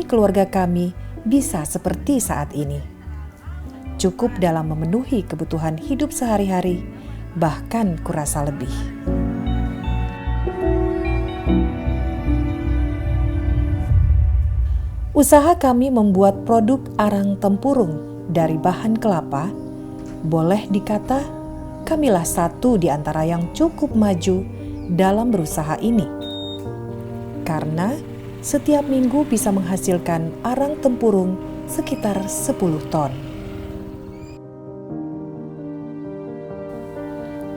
keluarga kami bisa seperti saat ini. Cukup dalam memenuhi kebutuhan hidup sehari-hari, bahkan kurasa lebih. Usaha kami membuat produk arang tempurung dari bahan kelapa. Boleh dikata, kamilah satu di antara yang cukup maju dalam berusaha ini. Karena setiap minggu bisa menghasilkan arang tempurung sekitar 10 ton.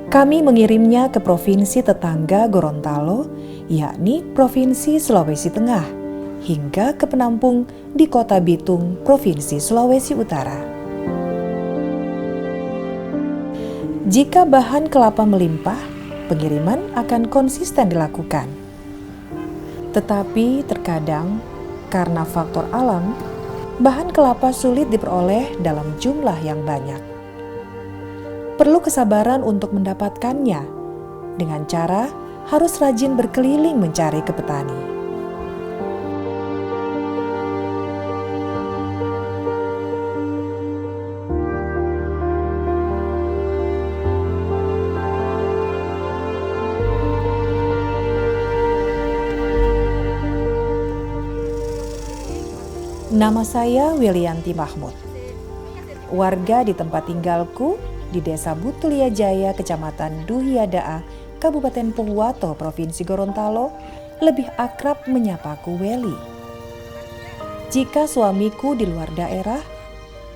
Kami mengirimnya ke provinsi tetangga Gorontalo, yakni Provinsi Sulawesi Tengah, hingga ke penampung di Kota Bitung, Provinsi Sulawesi Utara. Jika bahan kelapa melimpah, pengiriman akan konsisten dilakukan. Tetapi terkadang, karena faktor alam, bahan kelapa sulit diperoleh dalam jumlah yang banyak. Perlu kesabaran untuk mendapatkannya, dengan cara harus rajin berkeliling mencari ke petani. Nama saya Wilianti Mahmud. Warga di tempat tinggalku di Desa Butulia Jaya, Kecamatan Duhiadaa, Kabupaten Pohuwato, Provinsi Gorontalo, lebih akrab menyapaku Weli. Jika suamiku di luar daerah,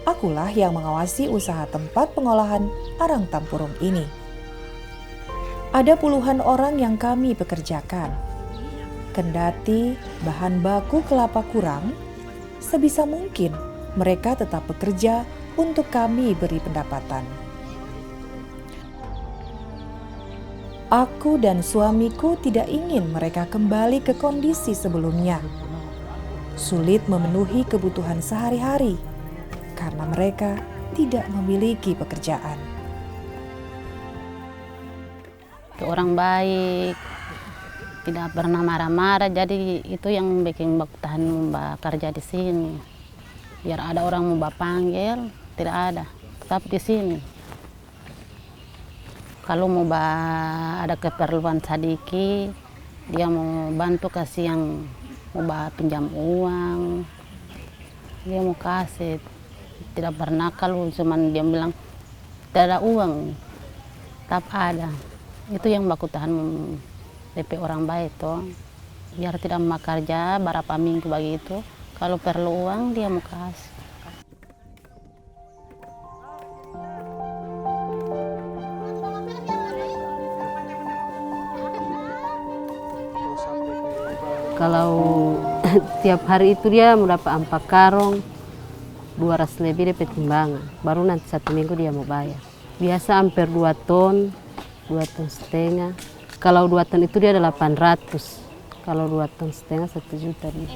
akulah yang mengawasi usaha tempat pengolahan arang tempurung ini. Ada puluhan orang yang kami pekerjakan. Kendati bahan baku kelapa kurang, sebisa mungkin mereka tetap bekerja untuk kami beri pendapatan. Aku dan suamiku tidak ingin mereka kembali ke kondisi sebelumnya. Sulit memenuhi kebutuhan sehari-hari karena mereka tidak memiliki pekerjaan. Orang baik, tidak pernah marah-marah, jadi itu yang bikin baku tahan kerja di sini. Biar ada orang mau panggil, tidak ada, tetap di sini. Kalau mau ada keperluan sedikit, dia mau bantu kasih yang mau pinjam uang, dia mau kasih. Tidak pernah kalau cuman dia bilang tidak ada uang, tetap ada. Itu yang baku tahan DP orang baik tuh. Biar tidak mau kerja berapa minggu begitu, kalau perlu uang dia mau kasih. Kalau tiap hari itu dia mau dapat 4 karung, 200 lebih dia timbangan. Baru nanti 1 minggu dia mau bayar. Biasa hampir 2 ton, 2,5 ton. Kalau 2 ton itu dia ada 800. Kalau 2,5 ton 1 juta dia.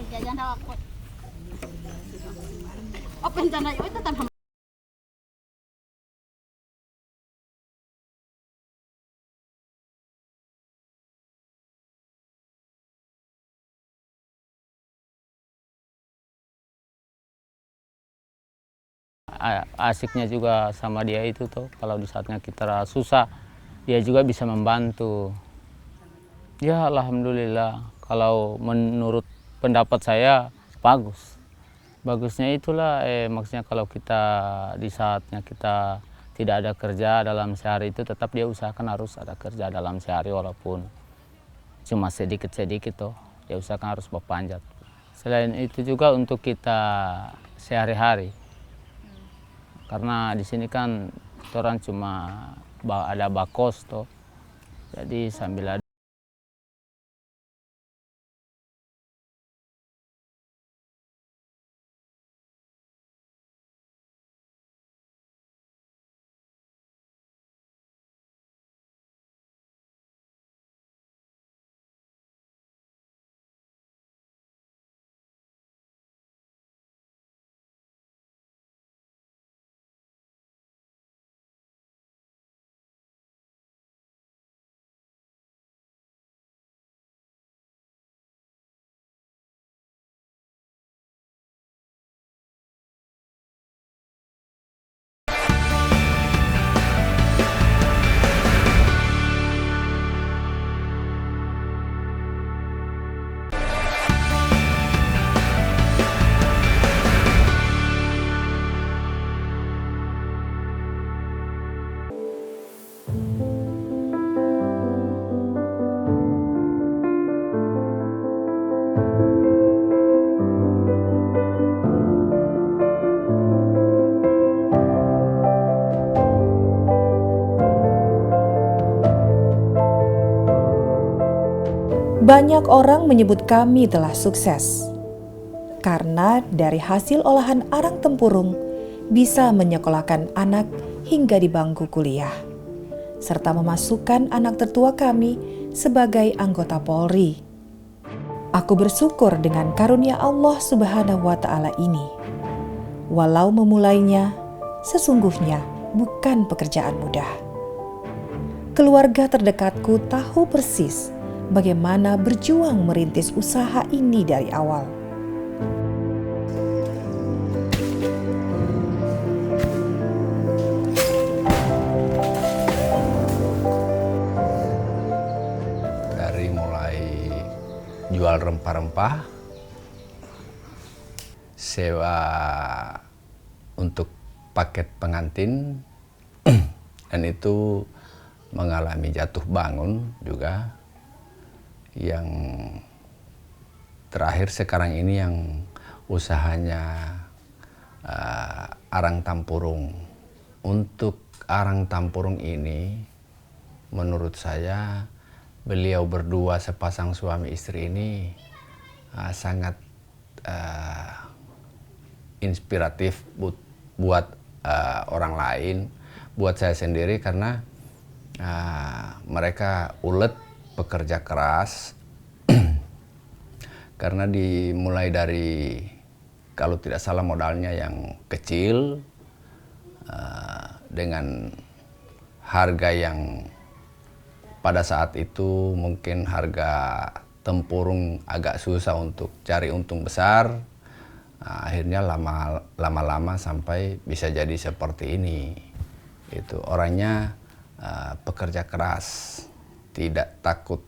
Asiknya juga sama dia itu tuh, kalau di saatnya kita susah dia juga bisa membantu. Ya alhamdulillah, kalau menurut pendapat saya bagus. Bagusnya itulah maksudnya kalau kita di saatnya kita tidak ada kerja dalam sehari itu, tetap dia usahakan harus ada kerja dalam sehari walaupun cuma sedikit-sedikit tuh, dia usahakan harus berpanjat. Selain itu juga untuk kita sehari-hari. Karena di sini kan orang cuma ada bakos toh, jadi sambil ada Banyak orang menyebut kami telah sukses karena dari hasil olahan arang tempurung bisa menyekolahkan anak hingga di bangku kuliah, serta memasukkan anak tertua kami sebagai anggota Polri. Aku bersyukur dengan karunia Allah Subhanahu wa Ta'ala ini. Walau memulainya, sesungguhnya bukan pekerjaan mudah. Keluarga terdekatku tahu persis bagaimana berjuang merintis usaha ini dari awal. Dari mulai jual rempah-rempah, sewa untuk paket pengantin, dan itu mengalami jatuh bangun juga. Yang terakhir sekarang ini yang usahanya arang tampurung. Untuk arang tampurung ini menurut saya beliau berdua sepasang suami istri ini sangat inspiratif buat orang lain, buat saya sendiri, karena mereka ulet, pekerja keras. Karena dimulai dari, kalau tidak salah, modalnya yang kecil, dengan harga yang pada saat itu mungkin harga tempurung agak susah untuk cari untung besar. Akhirnya lama-lama sampai bisa jadi seperti ini. Itu orangnya pekerja keras, tidak takut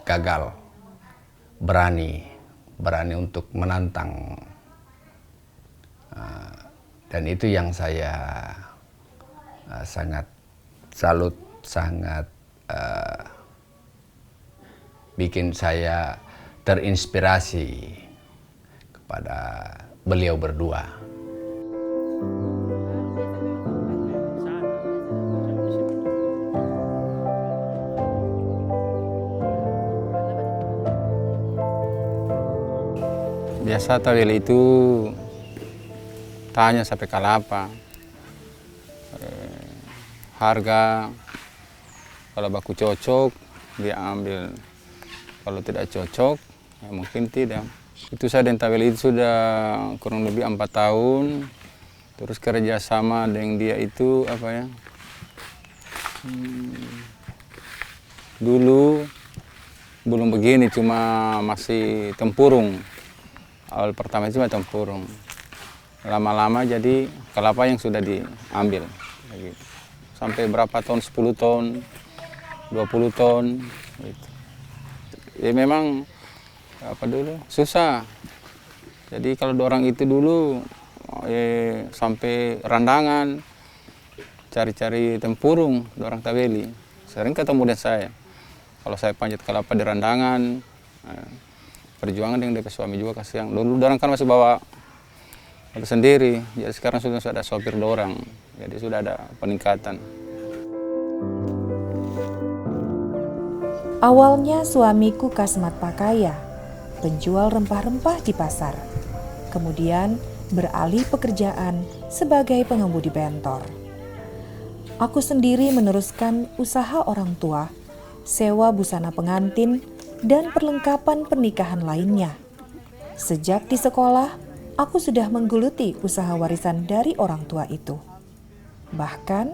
gagal, berani untuk menantang. Dan itu yang saya sangat salut, sangat bikin saya terinspirasi kepada beliau berdua. Biasa tawel itu tanya sampai kalapa. Harga, kalau baku cocok dia ambil, kalau tidak cocok ya mungkin tidak. Itu saya dan tawel itu sudah kurang lebih 4 tahun. Terus kerja sama dengan dia itu apa ya, dulu belum begini, cuma masih tempurung. Awal pertama itu cuma tempurung, lama-lama jadi kelapa yang sudah diambil gitu. Sampai berapa ton, 10 ton, 20 ton gitu. Ya memang apa dulu susah. Jadi kalau orang itu dulu sampai randangan cari-cari tempurung, orang taweli sering ketemu dengan saya. Kalau saya panjat kelapa di randangan, perjuangan dengan DP suami juga kasihan. Dulu orang kan masih bawa sendiri, jadi sekarang sudah ada sopir dorang, jadi sudah ada peningkatan. Awalnya suamiku Kasmat Pakaya, penjual rempah-rempah di pasar. Kemudian beralih pekerjaan sebagai pengemudi bentor. Aku sendiri meneruskan usaha orang tua, sewa busana pengantin, dan perlengkapan pernikahan lainnya. Sejak di sekolah, aku sudah menggeluti usaha warisan dari orang tua itu. Bahkan,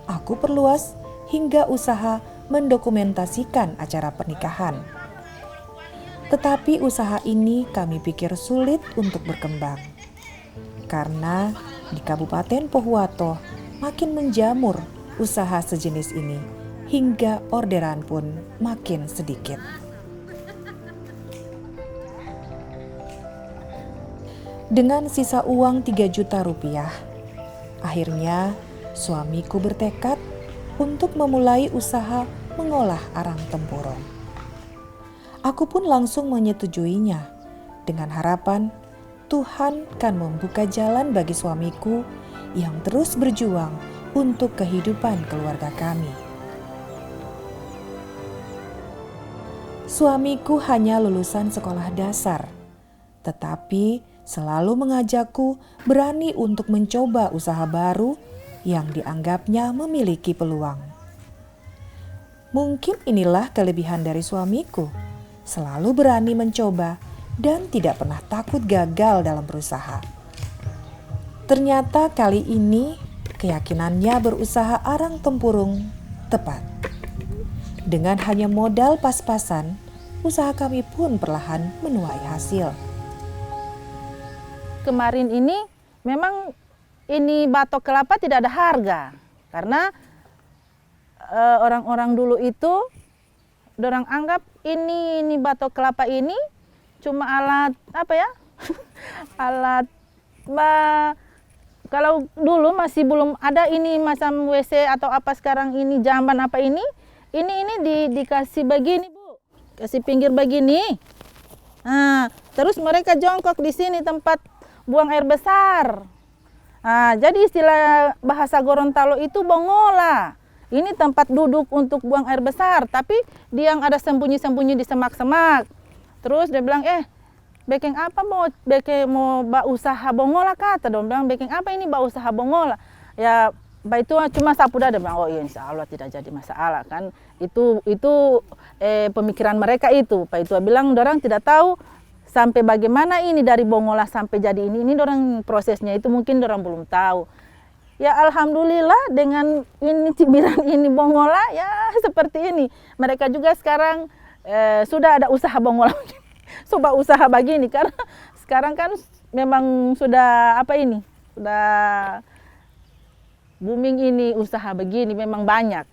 aku perluas hingga usaha mendokumentasikan acara pernikahan. Tetapi usaha ini kami pikir sulit untuk berkembang. Karena di Kabupaten Pohuwato makin menjamur usaha sejenis ini, hingga orderan pun makin sedikit. Dengan sisa uang 3 juta rupiah, akhirnya suamiku bertekad untuk memulai usaha mengolah arang tempurung. Aku pun langsung menyetujuinya dengan harapan Tuhan kan membuka jalan bagi suamiku yang terus berjuang untuk kehidupan keluarga kami. Suamiku hanya lulusan sekolah dasar, tetapi selalu mengajakku berani untuk mencoba usaha baru yang dianggapnya memiliki peluang. Mungkin inilah kelebihan dari suamiku, selalu berani mencoba dan tidak pernah takut gagal dalam berusaha. Ternyata kali ini keyakinannya berusaha arang tempurung tepat. Dengan hanya modal pas-pasan, usaha kami pun perlahan menuai hasil. Kemarin ini memang ini batok kelapa tidak ada harga karena orang-orang dulu itu dorang anggap ini batok kelapa ini cuma alat apa ya alat kalau dulu masih belum ada ini macam WC atau apa sekarang ini jamban apa ini dikasih begini Bu, kasih pinggir begini. Nah, terus mereka jongkok di sini tempat buang air besar. Nah, jadi istilah bahasa Gorontalo itu bongola. Ini tempat duduk untuk buang air besar, tapi dia yang ada sembunyi-sembunyi di semak-semak. Terus dia bilang, Bekeng apa mau usaha bongola kata dong, bilang Bekeng apa ini usaha bongola. Ya, itu cuma sapu dada, bilang oh iya insya Allah tidak jadi masalah kan. Itu pemikiran mereka itu. Pak Itua bilang dorang tidak tahu sampai bagaimana ini dari bongola sampai jadi ini dorang prosesnya itu mungkin dorang belum tahu. Ya alhamdulillah dengan ini cibiran ini bongola ya seperti ini. Mereka juga sekarang sudah ada usaha bongola. Coba usaha begini karena sekarang kan memang sudah sudah booming ini usaha begini memang banyak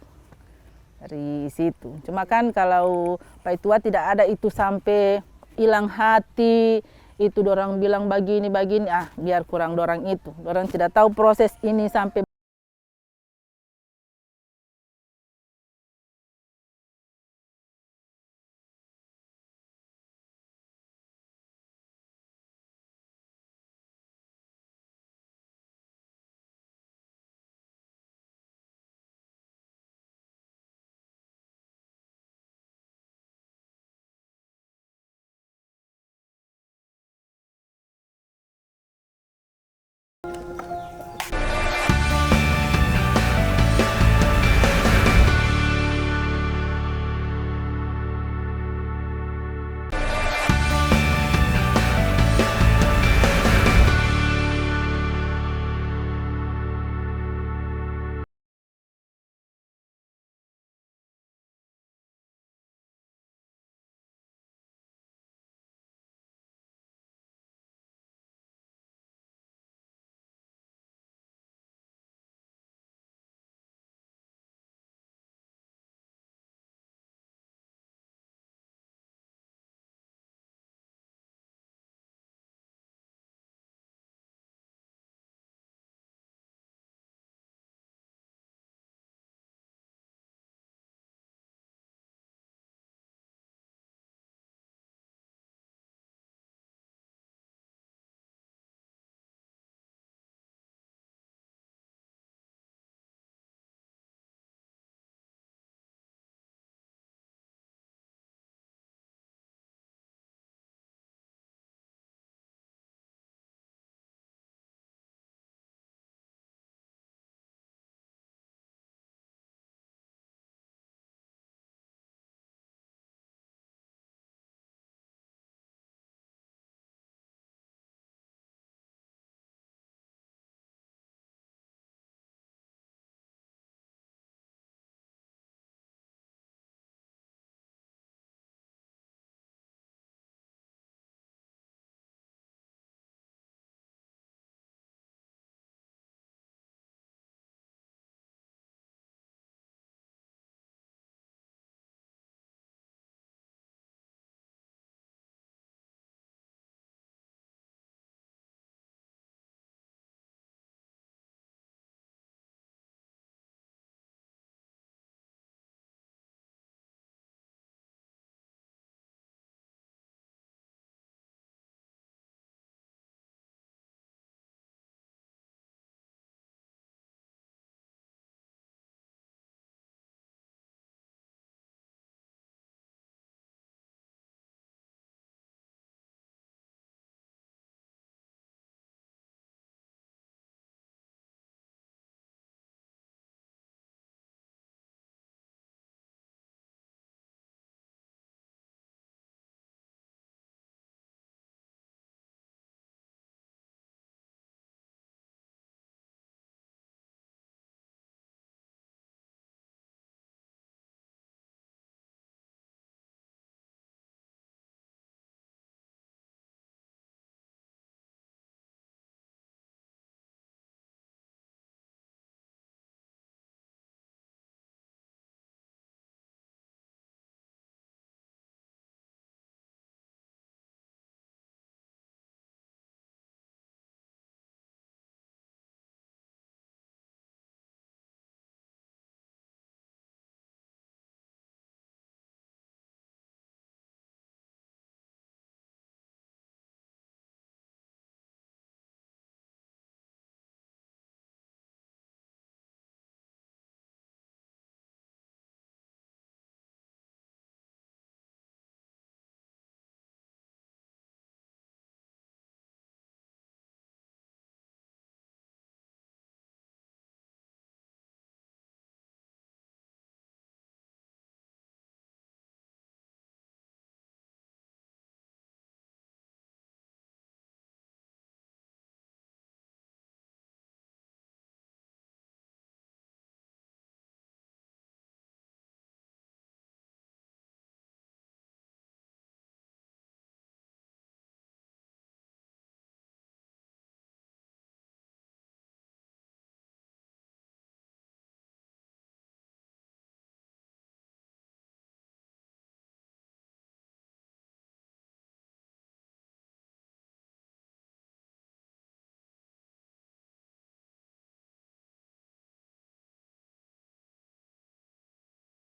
dari situ. Cuma kan kalau Pak Tua tidak ada itu sampai hilang hati, itu dorang bilang begini biar kurang dorang itu. Dorang tidak tahu proses ini sampai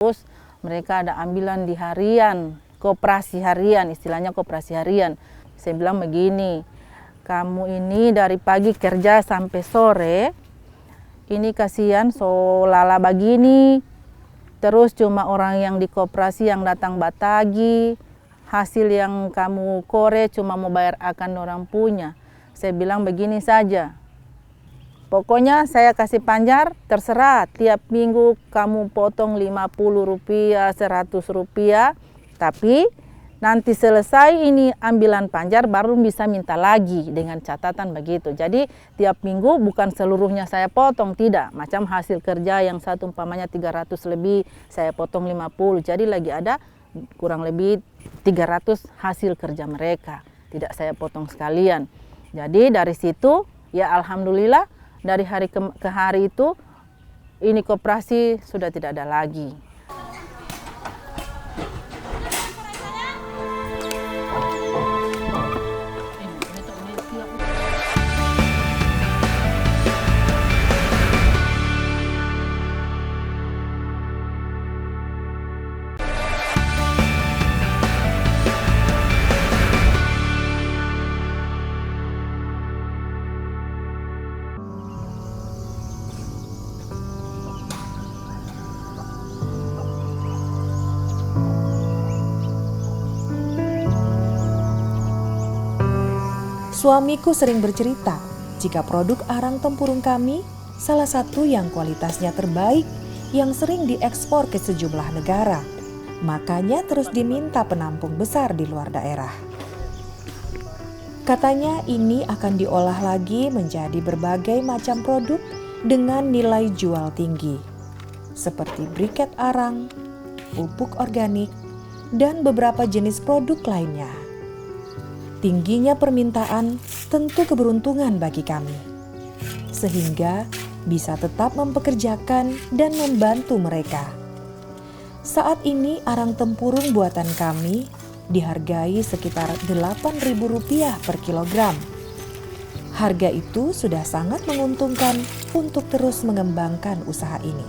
Terus mereka ada ambilan di harian, koperasi harian, istilahnya koperasi harian. Saya bilang begini, kamu ini dari pagi kerja sampai sore, ini kasihan so lala begini. Terus cuma orang yang di koperasi yang datang batagi, hasil yang kamu kore cuma mau bayar akan orang punya. Saya bilang begini saja, pokoknya saya kasih panjar, terserah tiap minggu kamu potong 50 rupiah, 100 rupiah, tapi nanti selesai ini ambilan panjar baru bisa minta lagi dengan catatan begitu. Jadi tiap minggu bukan seluruhnya saya potong, tidak. Macam hasil kerja yang satu umpamanya 300 lebih, saya potong 50. Jadi lagi ada kurang lebih 300 hasil kerja mereka. Tidak saya potong sekalian. Jadi dari situ ya alhamdulillah dari hari ke hari itu ini koperasi sudah tidak ada lagi. Suamiku sering bercerita jika produk arang tempurung kami salah satu yang kualitasnya terbaik yang sering diekspor ke sejumlah negara. Makanya terus diminta penampung besar di luar daerah. Katanya ini akan diolah lagi menjadi berbagai macam produk dengan nilai jual tinggi. Seperti briket arang, pupuk organik, dan beberapa jenis produk lainnya. Tingginya permintaan tentu keberuntungan bagi kami, sehingga bisa tetap mempekerjakan dan membantu mereka. Saat ini arang tempurung buatan kami dihargai sekitar Rp8.000 per kilogram. Harga itu sudah sangat menguntungkan untuk terus mengembangkan usaha ini.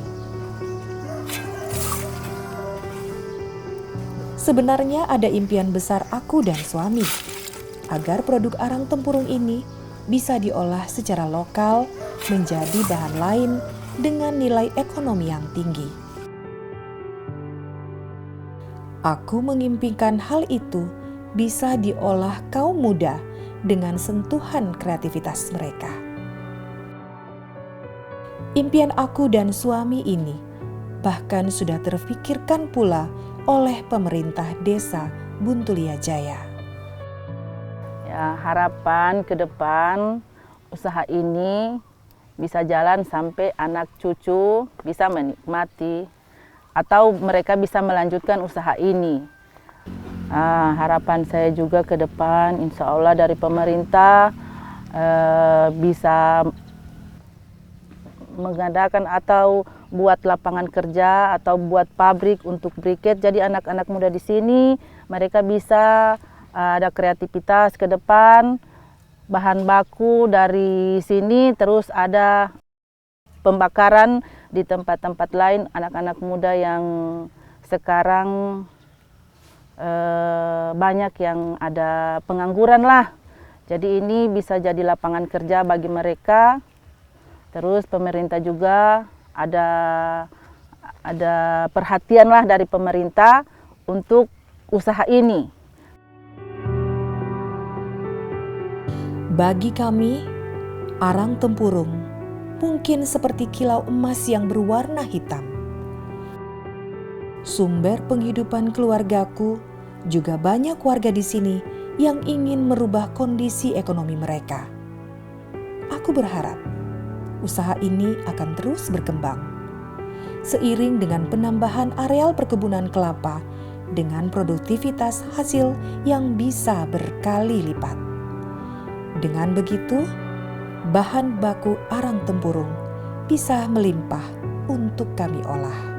Sebenarnya ada impian besar aku dan suami agar produk arang tempurung ini bisa diolah secara lokal menjadi bahan lain dengan nilai ekonomi yang tinggi. Aku mengimpikan hal itu bisa diolah kaum muda dengan sentuhan kreativitas mereka. Impian aku dan suami ini bahkan sudah terfikirkan pula oleh pemerintah desa Buntulia Jaya. Ya, harapan ke depan usaha ini bisa jalan sampai anak cucu bisa menikmati atau mereka bisa melanjutkan usaha ini. Harapan saya juga ke depan insya Allah dari pemerintah bisa mengadakan atau buat lapangan kerja atau buat pabrik untuk briket. Jadi anak-anak muda di sini mereka bisa ada kreativitas ke depan, bahan baku dari sini, terus ada pembakaran di tempat-tempat lain. Anak-anak muda yang sekarang banyak yang ada pengangguran lah. Jadi ini bisa jadi lapangan kerja bagi mereka. Terus pemerintah juga ada perhatian lah dari pemerintah untuk usaha ini. Bagi kami, arang tempurung mungkin seperti kilau emas yang berwarna hitam. Sumber penghidupan keluargaku, juga banyak warga di sini yang ingin merubah kondisi ekonomi mereka. Aku berharap usaha ini akan terus berkembang. Seiring dengan penambahan areal perkebunan kelapa dengan produktivitas hasil yang bisa berkali lipat. Dengan begitu, bahan baku arang tempurung bisa melimpah untuk kami olah.